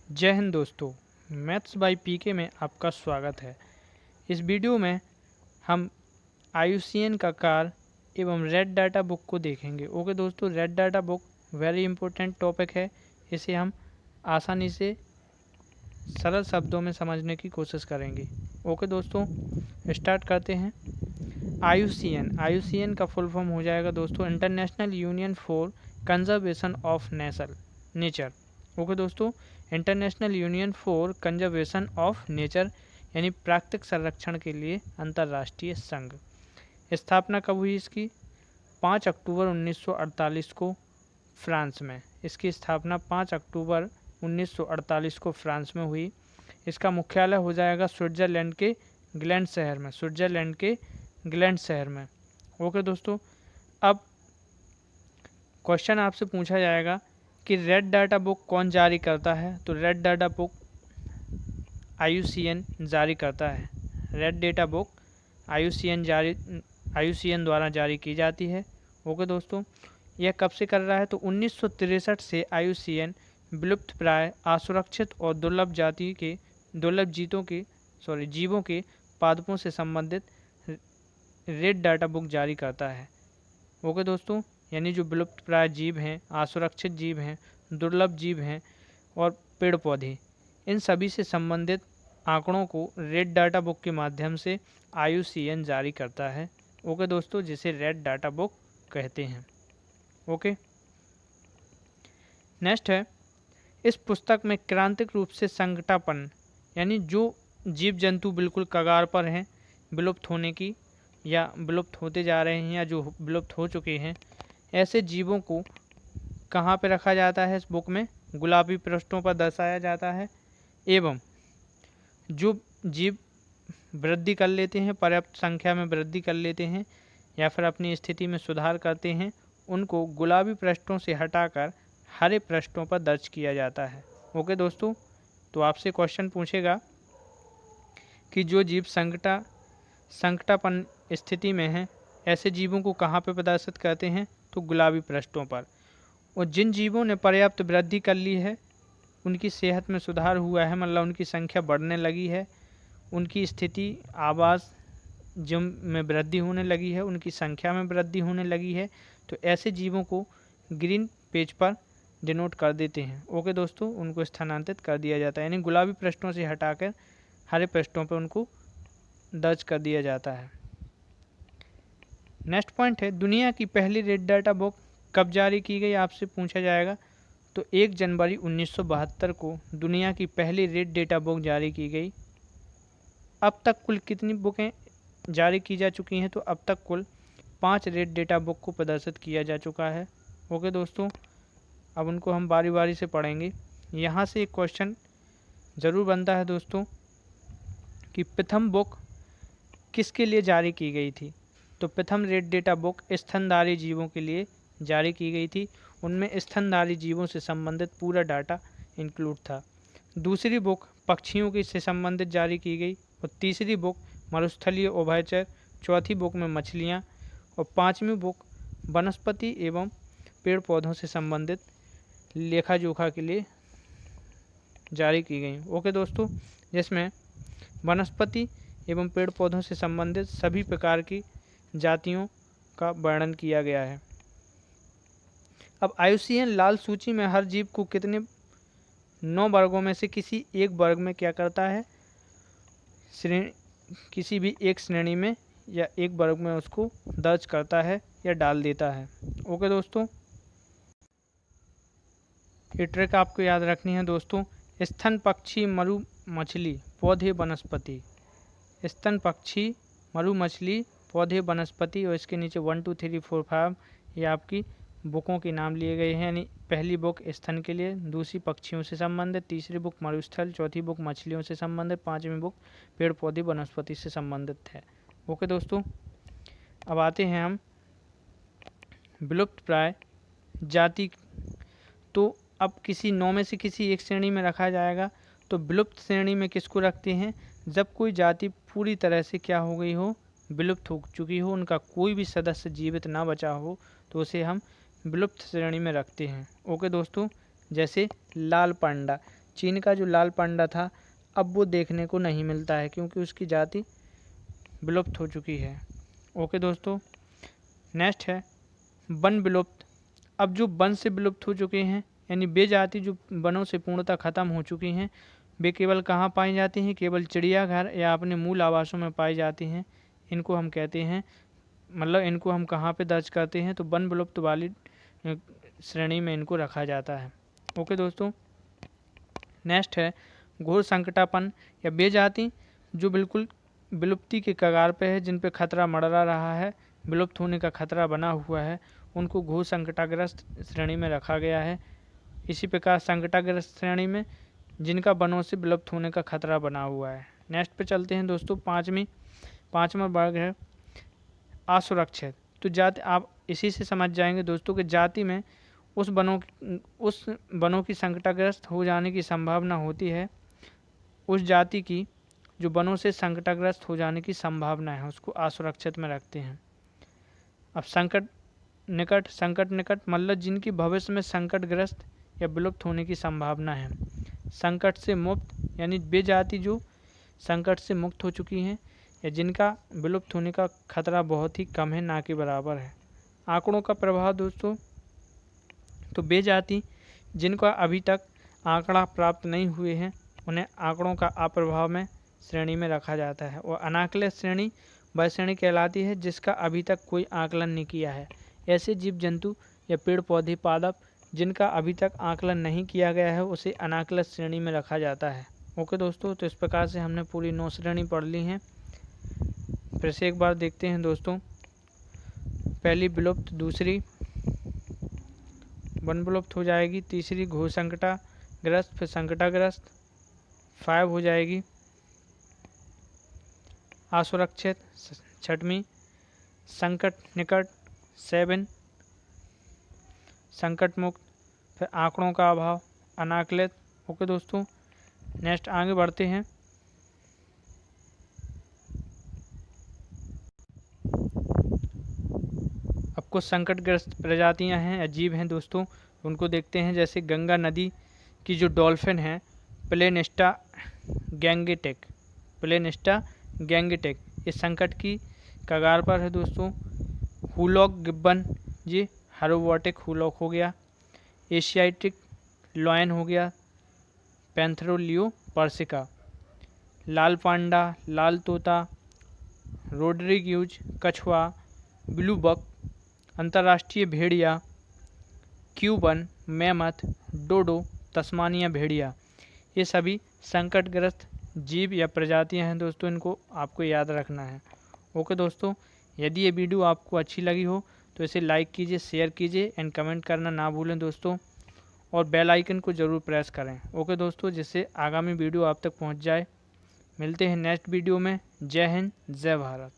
जय हिंद दोस्तों। Maths by पीके में आपका स्वागत है। इस वीडियो में हम IUCN का कार्य एवं रेड डाटा बुक को देखेंगे। ओके दोस्तों, red data book very important topic है। इसे हम आसानी से सरल शब्दों में समझने की कोशिश करेंगे। ओके दोस्तों, स्टार्ट करते हैं। IUCN का फुल फॉर्म हो जाएगा दोस्तों International Union for Conservation of Nature. Okay दोस्तों, International Union for Conservation of Nature यानी प्राकृतिक संरक्षण के लिए अंतर्राष्ट्रीय संघ। स्थापना कब हुई इसकी? 5 अक्टूबर 1948 को फ्रांस में। इसकी स्थापना 5 अक्टूबर 1948 को फ्रांस में हुई। इसका मुख्यालय हो जाएगा स्विट्ज़रलैंड के ग्लैंड शहर में। ओके दोस्तों, अब क्वेश्चन आपसे पूछा जाएगा कि रेड डाटा बुक कौन जारी करता है? तो रेड डाटा बुक IUCN जारी करता है। रेड डाटा बुक IUCN द्वारा जारी की जाती है। ओके दोस्तों, यह कब से कर रहा है? तो 1963 से IUCN विलुप्त प्राय, असुरक्षित और जीवों के पादपों से संबंधित रेड डाटा बुक जारी करता है। ओके दोस्तों, यानी जो विलुप्त प्राय जीव हैं, असुरक्षित जीव हैं, दुर्लभ जीव हैं और पेड़ पौधे, इन सभी से संबंधित आंकड़ों को रेड डाटा बुक के माध्यम से IUCN जारी करता है। ओके दोस्तों, जिसे रेड डाटा बुक कहते हैं। ओके, नेक्स्ट है, इस पुस्तक में क्रांतिक रूप से संकटापन्न यानी जो जीव जंतु बिल्कुल कगार पर हैं विलुप्त होने की या विलुप्त होते जा रहे हैं या जो विलुप्त हो चुके हैं, ऐसे जीवों को कहाँ पे रखा जाता है? इस बुक में गुलाबी पृष्ठों पर दर्शाया जाता है। एवं जो जीव वृद्धि कर लेते हैं, पर्याप्त संख्या में वृद्धि कर लेते हैं या फिर अपनी स्थिति में सुधार करते हैं, उनको गुलाबी पृष्ठों से हटाकर हरे पृष्ठों पर दर्ज किया जाता है। ओके दोस्तों, तो आपसे क्वेश्चन पूछेगा कि जो जीव संकटापन्न स्थिति में हैं, ऐसे जीवों को कहाँ पे प्रदर्शित करते हैं? तो गुलाबी पृष्ठों पर। और जिन जीवों ने पर्याप्त वृद्धि कर ली है, उनकी सेहत में सुधार हुआ है, मतलब उनकी संख्या बढ़ने लगी है, उनकी स्थिति आवास जिम में वृद्धि होने लगी है, उनकी संख्या में वृद्धि होने लगी है, तो ऐसे जीवों को ग्रीन पेज पर डिनोट कर देते हैं। ओके दोस्तों, उनको स्थानांतरित कर दिया जाता है, यानी गुलाबी पृष्ठों से हटाकर हरे पृष्ठों पर उनको दर्ज कर दिया जाता है। नेक्स्ट पॉइंट है, दुनिया की पहली रेड डाटा बुक कब जारी की गई? आपसे पूछा जाएगा। तो 1 जनवरी 1972 को दुनिया की पहली रेड डाटा बुक जारी की गई। अब तक कुल कितनी बुकें जारी की जा चुकी हैं? तो अब तक कुल 5 रेड डाटा बुक को प्रदर्शित किया जा चुका है। ओके दोस्तों, अब उनको हम बारी बारी से पढ़ेंगे। यहाँ से एक क्वेश्चन ज़रूर बनता है दोस्तों कि प्रथम बुक किसके लिए जारी की गई थी? तो प्रथम रेड डाटा बुक स्तनधारी जीवों के लिए जारी की गई थी। उनमें स्तनधारी जीवों से संबंधित पूरा डाटा इंक्लूड था। दूसरी बुक पक्षियों की से संबंधित जारी की गई और तीसरी बुक मरुस्थलीय उभयचर, चौथी बुक में मछलियाँ और पांचवी बुक वनस्पति एवं पेड़ पौधों से संबंधित लेखा जोखा के लिए जारी की गई। ओके दोस्तों, जिसमें वनस्पति एवं पेड़ पौधों से संबंधित सभी प्रकार की जातियों का वर्णन किया गया है। अब IUCN लाल सूची में हर जीव को कितने 9 वर्गों में से किसी एक वर्ग में क्या करता है? किसी भी एक श्रेणी में या एक वर्ग में उसको दर्ज करता है या डाल देता है। ओके दोस्तों, ये ट्रिक आपको याद रखनी है दोस्तों। स्तन पक्षी, मरु मछली, पौधे, वनस्पति। स्तन पक्षी, मरु मछली, पौधे, वनस्पति और इसके नीचे 1 2 3 4 5 ये आपकी बुकों के नाम लिए गए हैं। यानी पहली बुक स्तन के लिए, दूसरी पक्षियों से संबंधित, तीसरी बुक मरुस्थल, चौथी बुक मछलियों से संबंधित, पांचवी बुक पेड़ पौधे वनस्पति से संबंधित है। ओके दोस्तों, अब आते हैं हम विलुप्त प्राय जाति। तो अब किसी 9 में से किसी एक श्रेणी में रखा जाएगा। तो विलुप्त श्रेणी में किसको रखते हैं? जब कोई जाति पूरी तरह से क्या हो गई हो? विलुप्त हो चुकी हो, उनका कोई भी सदस्य जीवित ना बचा हो, तो उसे हम विलुप्त श्रेणी में रखते हैं। ओके दोस्तों, जैसे लाल पांडा, चीन का जो लाल पांडा था अब वो देखने को नहीं मिलता है क्योंकि उसकी जाति विलुप्त हो चुकी है। ओके दोस्तों, नेक्स्ट है वन विलुप्त। अब जो वन से विलुप्त हो चुके हैं यानी वे जाति जो वनों से पूर्णतः खत्म हो चुकी हैं, वे केवल कहाँ पाई जाती हैं? केवल चिड़ियाघर या अपने मूल आवासों में पाई जाती हैं। इनको हम कहते हैं, मतलब इनको हम कहाँ पे दर्ज करते हैं? तो वन विलुप्त वाली श्रेणी में इनको रखा जाता है। ओके दोस्तों, नेक्स्ट है घोर संकटापन या वे जाति जो बिल्कुल विलुप्ति के कगार पे है, जिन पे खतरा मंडरा रहा है, विलुप्त होने का खतरा बना हुआ है, उनको घोर संकटाग्रस्त श्रेणी में रखा गया है। इसी प्रकार संकटाग्रस्त श्रेणी में जिनका वनों से विलुप्त होने का खतरा बना हुआ है। नेक्स्ट पे चलते हैं दोस्तों, पाँचवा वर्ग है असुरक्षित। तो जाति आप इसी से समझ जाएंगे दोस्तों कि जाति में उस वनों की संकटाग्रस्त हो जाने की संभावना होती है, उस जाति की जो वनों से संकटाग्रस्त हो जाने की संभावना है उसको असुरक्षित में रखते हैं। अब संकट निकट मतलब जिनकी भविष्य में संकटग्रस्त या विलुप्त होने की संभावना है। संकट से मुक्त यानी वे जाति जो संकट से मुक्त हो चुकी हैं या जिनका विलुप्त होने का खतरा बहुत ही कम है, ना के बराबर है। आंकड़ों का प्रभाव दोस्तों, तो वे जाति जिनका अभी तक आंकड़ा प्राप्त नहीं हुए हैं उन्हें आंकड़ों का अप्रभाव में श्रेणी में रखा जाता है। और अनाकलित श्रेणी वह श्रेणी कहलाती है जिसका अभी तक कोई आकलन नहीं किया है। ऐसे जीव जंतु या पेड़ पौधे पादप जिनका अभी तक आकलन नहीं किया गया है उसे अनाकलित श्रेणी में रखा जाता है। ओके दोस्तों, तो इस प्रकार से हमने पूरी 9 श्रेणी पढ़ ली हैं। फिर से एक बार देखते हैं दोस्तों। पहली विलुप्त, दूसरी वन विलुप्त हो जाएगी, तीसरी घोर संकटाग्रस्त, फिर संकटाग्रस्त 5 हो जाएगी, असुरक्षित 6वीं, संकट निकट 7, संकट मुक्त, फिर आंकड़ों का अभाव, अनाकलित। ओके दोस्तों, नेक्स्ट आगे बढ़ते हैं। अब कुछ संकटग्रस्त प्रजातियां हैं, अजीब हैं दोस्तों, उनको देखते हैं। जैसे गंगा नदी की जो डॉल्फिन है प्लेनिस्टा गैंगेटेक, इस संकट की कगार पर है दोस्तों। हुलॉक गिब्बन जी हेरोबोटिक हुलॉक हो गया, एशियाटिक लॉयन हो गया, पैंथेरोलियो पर्सिका, लाल पांडा, लाल तोता, रोड्रिग्यूज कछुआ, ब्लू बक, अंतर्राष्ट्रीय भेड़िया, क्यूबन मैमथ, डोडो, तस्मानिया भेड़िया, ये सभी संकटग्रस्त जीव या प्रजातियां हैं दोस्तों, इनको आपको याद रखना है। ओके दोस्तों, यदि ये वीडियो आपको अच्छी लगी हो तो इसे लाइक कीजिए, शेयर कीजिए एंड कमेंट करना ना भूलें दोस्तों, और बेल आइकन को ज़रूर प्रेस करें। ओके दोस्तों, जिससे आगामी वीडियो आप तक पहुंच जाए। मिलते हैं नेक्स्ट वीडियो में। जय हिंद, जय भारत।